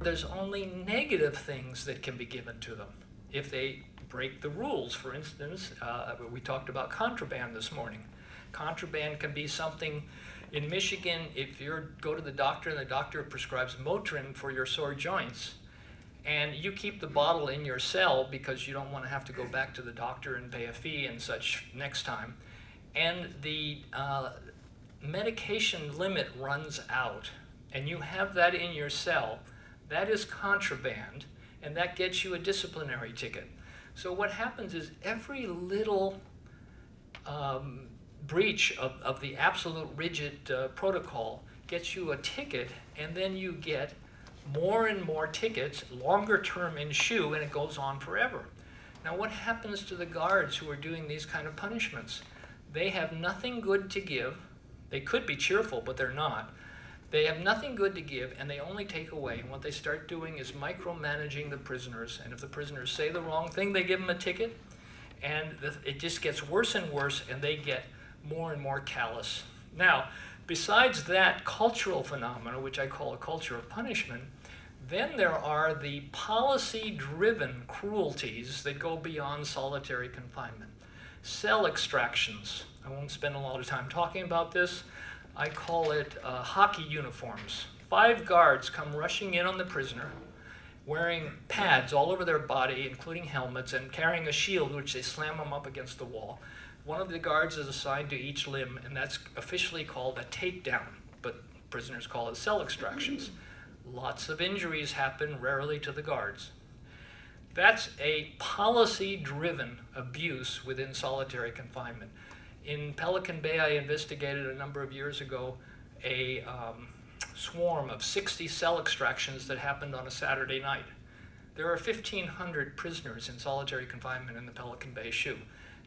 there's only negative things that can be given to them if they break the rules. For instance, we talked about contraband this morning. Contraband can be something, in Michigan, if you go to the doctor and the doctor prescribes Motrin for your sore joints, and you keep the bottle in your cell because you don't want to have to go back to the doctor and pay a fee and such next time, and the medication limit runs out, and you have that in your cell, that is contraband, and that gets you a disciplinary ticket. So what happens is every little breach of the absolute rigid protocol gets you a ticket, and then you get more and more tickets, longer term in shoe, and it goes on forever. Now what happens to the guards who are doing these kind of punishments? They have nothing good to give. They could be cheerful, but they're not. They have nothing good to give, and they only take away. And what they start doing is micromanaging the prisoners. And if the prisoners say the wrong thing, they give them a ticket. And it just gets worse and worse, and they get more and more callous. Now, besides that cultural phenomena, which I call a culture of punishment, then there are the policy-driven cruelties that go beyond solitary confinement. Cell extractions. I won't spend a lot of time talking about this. I call it hockey uniforms. 5 guards come rushing in on the prisoner, wearing pads all over their body, including helmets, and carrying a shield, which they slam them up against the wall. One of the guards is assigned to each limb, and that's officially called a takedown, but prisoners call it cell extractions. Lots of injuries happen, rarely to the guards. That's a policy-driven abuse within solitary confinement. In Pelican Bay, I investigated a number of years ago a swarm of 60 cell extractions that happened on a Saturday night. There are 1,500 prisoners in solitary confinement in the Pelican Bay SHU.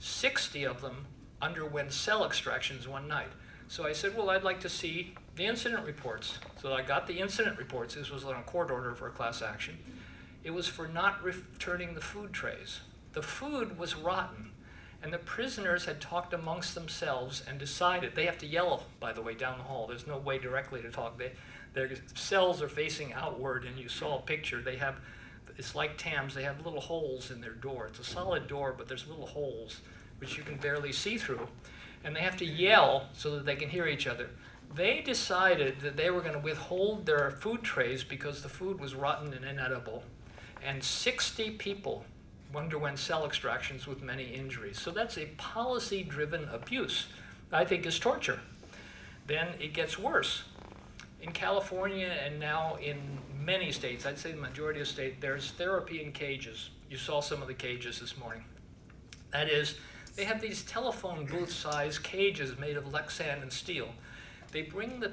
60 of them underwent cell extractions one night. So I said, well, I'd like to see the incident reports. So I got the incident reports. This was on a court order for a class action. It was for not returning the food trays. The food was rotten. And the prisoners had talked amongst themselves and decided, they have to yell, by the way, down the hall. There's no way directly to talk. Their cells are facing outward, and you saw a picture. They have, it's like TAMs, they have little holes in their door. It's a solid door, but there's little holes, which you can barely see through. And they have to yell so that they can hear each other. They decided that they were going to withhold their food trays because the food was rotten and inedible. And 60 people underwent cell extractions with many injuries. So that's a policy-driven abuse, I think is torture. Then it gets worse. In California and now in many states, I'd say the majority of states, there's therapy in cages. You saw some of the cages this morning. That is, they have these telephone booth-sized cages made of Lexan and steel. They bring the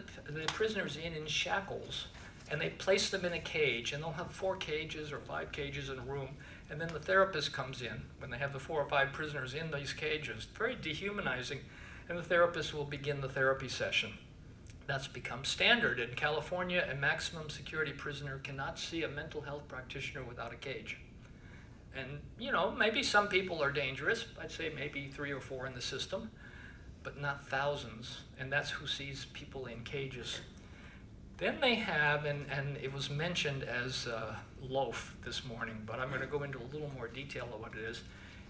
prisoners in shackles, and they place them in a cage, and they'll have 4 cages or 5 cages in a room. And then the therapist comes in when they have the 4 or 5 prisoners in these cages. Very dehumanizing. And the therapist will begin the therapy session. That's become standard. In California, a maximum security prisoner cannot see a mental health practitioner without a cage. And, you know, maybe some people are dangerous. I'd say maybe 3 or 4 in the system, but not thousands. And that's who sees people in cages. Then they have, and it was mentioned as loaf this morning, but I'm going to go into a little more detail of what it is.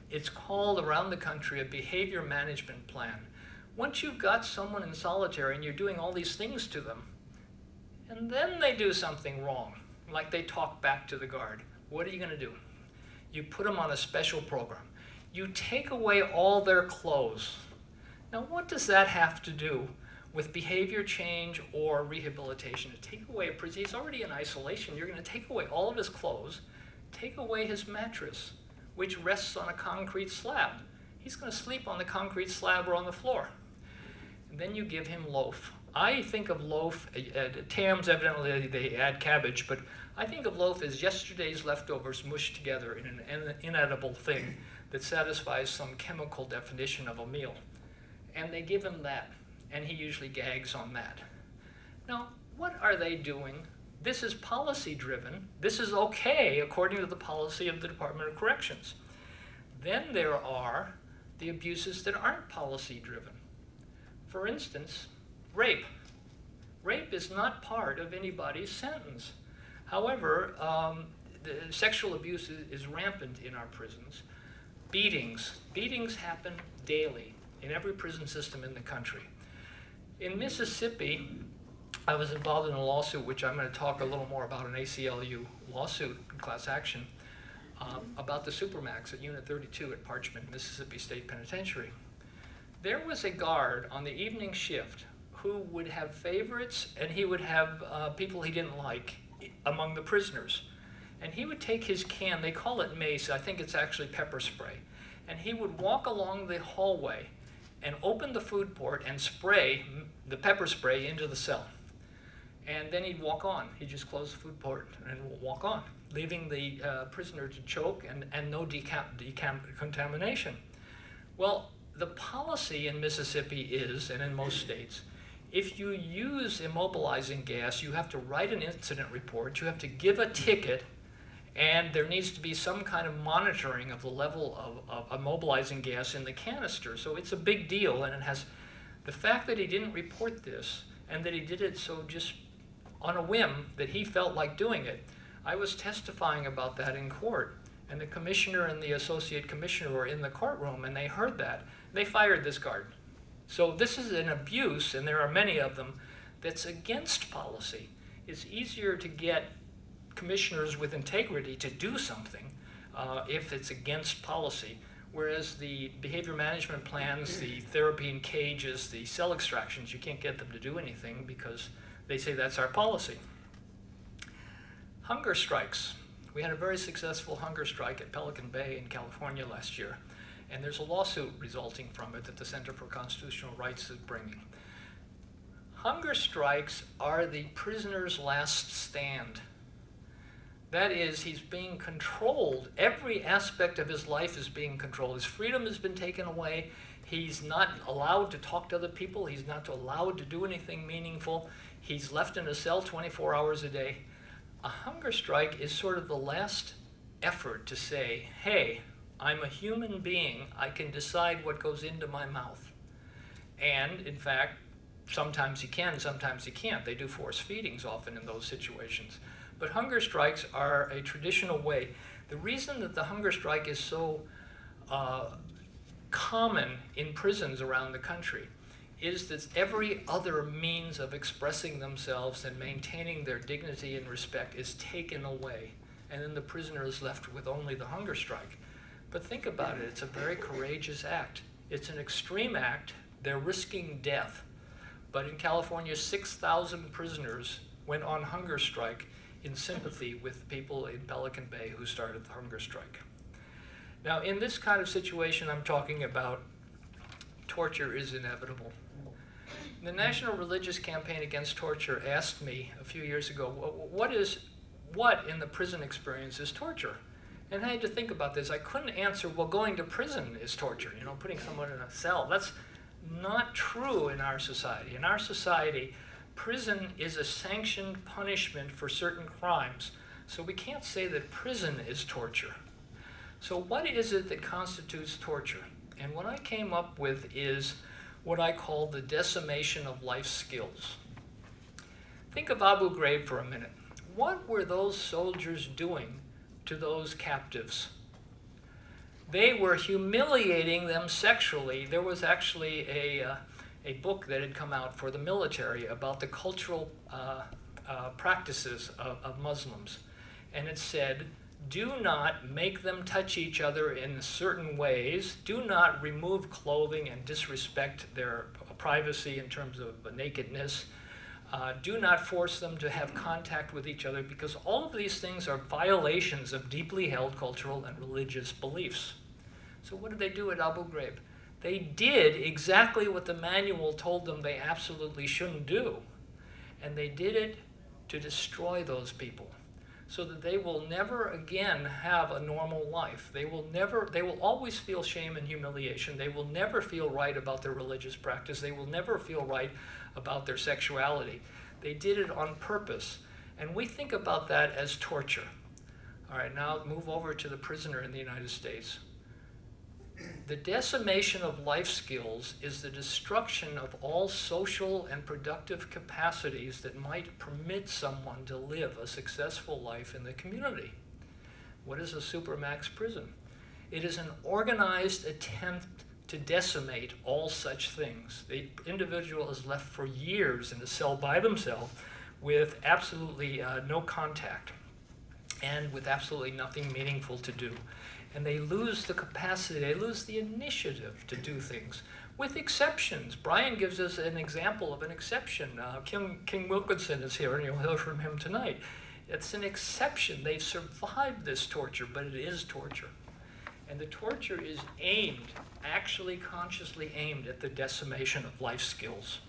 It's called, around the country, a behavior management plan. Once you've got someone in solitary and you're doing all these things to them, and then they do something wrong, like they talk back to the guard, what are you going to do? You put them on a special program. You take away all their clothes. Now, what does that have to do with behavior change or rehabilitation? To take away a prisoner, he's already in isolation. You're going to take away all of his clothes, take away his mattress, which rests on a concrete slab. He's going to sleep on the concrete slab or on the floor. And then you give him loaf. I think of loaf, TAMs evidently they add cabbage, but I think of loaf as yesterday's leftovers mushed together in an inedible thing that satisfies some chemical definition of a meal. And they give him that, and he usually gags on that. Now, what are they doing? This is policy-driven. This is okay according to the policy of the Department of Corrections. Then there are the abuses that aren't policy-driven. For instance, rape. Rape is not part of anybody's sentence. However, the sexual abuse is rampant in our prisons. Beatings happen daily in every prison system in the country. In Mississippi, I was involved in a lawsuit, which I'm going to talk a little more about, an ACLU lawsuit, class action, about the Supermax at Unit 32 at Parchment, Mississippi State Penitentiary. There was a guard on the evening shift who would have favorites, and he would have people he didn't like among the prisoners. And he would take his can, they call it mace, I think it's actually pepper spray, and he would walk along the hallway and open the food port and spray the pepper spray into the cell. And then he'd walk on. He'd just close the food port and walk on, leaving the prisoner to choke and no contamination. Well, the policy in Mississippi is, and in most states, if you use immobilizing gas, you have to write an incident report, you have to give a ticket, and there needs to be some kind of monitoring of the level of immobilizing gas in the canister. So it's a big deal, and it has the fact that he didn't report this and that he did it so just on a whim that he felt like doing it. I was testifying about that in court, and the commissioner and the associate commissioner were in the courtroom, and they heard that. They fired this guard. So this is an abuse, and there are many of them, that's against policy. It's easier to get commissioners with integrity to do something if it's against policy, whereas the behavior management plans, the therapy in cages, the cell extractions, you can't get them to do anything because they say that's our policy. Hunger strikes. We had a very successful hunger strike at Pelican Bay in California last year, and there's a lawsuit resulting from it that the Center for Constitutional Rights is bringing. Hunger strikes are the prisoner's last stand. That is, he's being controlled. Every aspect of his life is being controlled. His freedom has been taken away. He's not allowed to talk to other people. He's not allowed to do anything meaningful. He's left in a cell 24 hours a day. A hunger strike is sort of the last effort to say, hey, I'm a human being. I can decide what goes into my mouth. And, in fact, sometimes you can, sometimes you can't. They do force feedings often in those situations. But hunger strikes are a traditional way. The reason that the hunger strike is so common in prisons around the country is that every other means of expressing themselves and maintaining their dignity and respect is taken away. And then the prisoner is left with only the hunger strike. But think about it, it's a very courageous act. It's an extreme act. They're risking death. But in California, 6,000 prisoners went on hunger strike in sympathy with people in Pelican Bay who started the hunger strike. Now, in this kind of situation I'm talking about, torture is inevitable. The National Religious Campaign Against Torture asked me a few years ago, what in the prison experience is torture? And I had to think about this. I couldn't answer, well, going to prison is torture, putting someone in a cell. That's not true in our society. In our society, prison is a sanctioned punishment for certain crimes. So we can't say that prison is torture. So what is it that constitutes torture? And what I came up with is what I call the decimation of life skills. Think of Abu Ghraib for a minute. What were those soldiers doing to those captives? They were humiliating them sexually. There was actually a book that had come out for the military about the cultural practices of Muslims. And it said, do not make them touch each other in certain ways. Do not remove clothing and disrespect their privacy in terms of nakedness. Do not force them to have contact with each other, because all of these things are violations of deeply held cultural and religious beliefs. So what did they do at Abu Ghraib? They did exactly what the manual told them they absolutely shouldn't do. And they did it to destroy those people, so that they will never again have a normal life. They will always feel shame and humiliation. They will never feel right about their religious practice. They will never feel right about their sexuality. They did it on purpose. And we think about that as torture. All right, now move over to the prisoner in the United States. The decimation of life skills is the destruction of all social and productive capacities that might permit someone to live a successful life in the community. What is a Supermax prison? It is an organized attempt to decimate all such things. The individual is left for years in a cell by themselves with absolutely no contact and with absolutely nothing meaningful to do. And they lose the capacity, they lose the initiative to do things, with exceptions. Brian gives us an example of an exception. King Wilkinson is here, and you'll hear from him tonight. It's an exception. They've survived this torture, but it is torture. And the torture is aimed, actually consciously aimed at the decimation of life skills.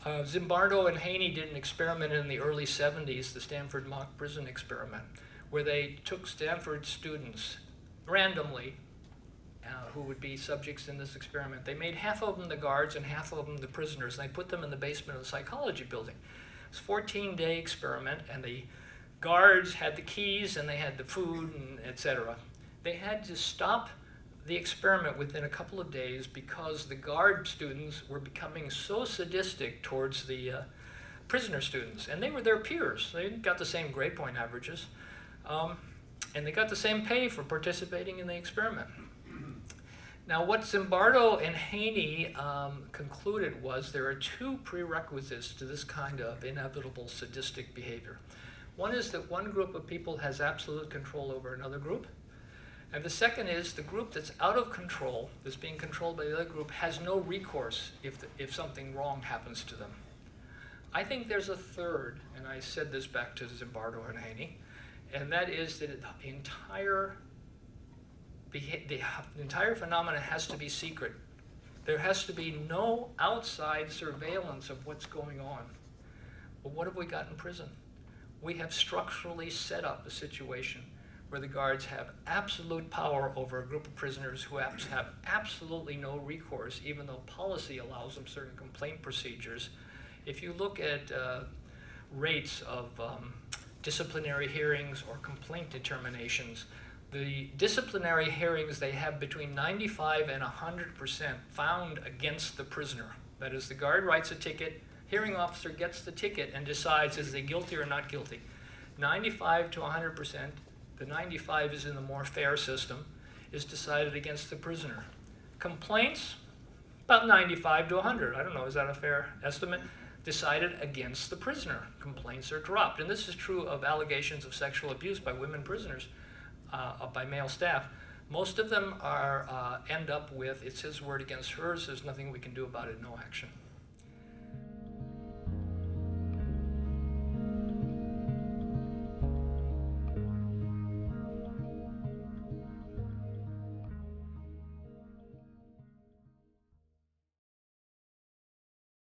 Zimbardo and Haney did an experiment in the early 70s, the Stanford mock prison experiment, where they took Stanford students randomly who would be subjects in this experiment. They made half of them the guards and half of them the prisoners, and they put them in the basement of the psychology building. It was a 14-day experiment, and the guards had the keys and they had the food and etc. They had to stop the experiment within a couple of days because the guard students were becoming so sadistic towards the prisoner students, and they were their peers. They got the same grade point averages, and they got the same pay for participating in the experiment. Now, what Zimbardo and Haney concluded was there are two prerequisites to this kind of inevitable sadistic behavior. One is that one group of people has absolute control over another group, and the second is the group that's out of control, that's being controlled by the other group, has no recourse if something wrong happens to them. I think there's a third, and I said this back to Zimbardo and Haney, and that is that the entire phenomenon has to be secret. There has to be no outside surveillance of what's going on. Well, what have we got in prison? We have structurally set up a situation where the guards have absolute power over a group of prisoners who have absolutely no recourse, even though policy allows them certain complaint procedures. If you look at rates of disciplinary hearings or complaint determinations, the disciplinary hearings, they have between 95 and 100% found against the prisoner. That is, the guard writes a ticket, hearing officer gets the ticket and decides is they guilty or not guilty. 95 to 100%, the 95 is in the more fair system, is decided against the prisoner. Complaints, about 95 to 100. I don't know, is that a fair estimate? Decided against the prisoner. Complaints are dropped. And this is true of allegations of sexual abuse by women prisoners, by male staff. Most of them are end up with, it's his word against hers, there's nothing we can do about it, no action.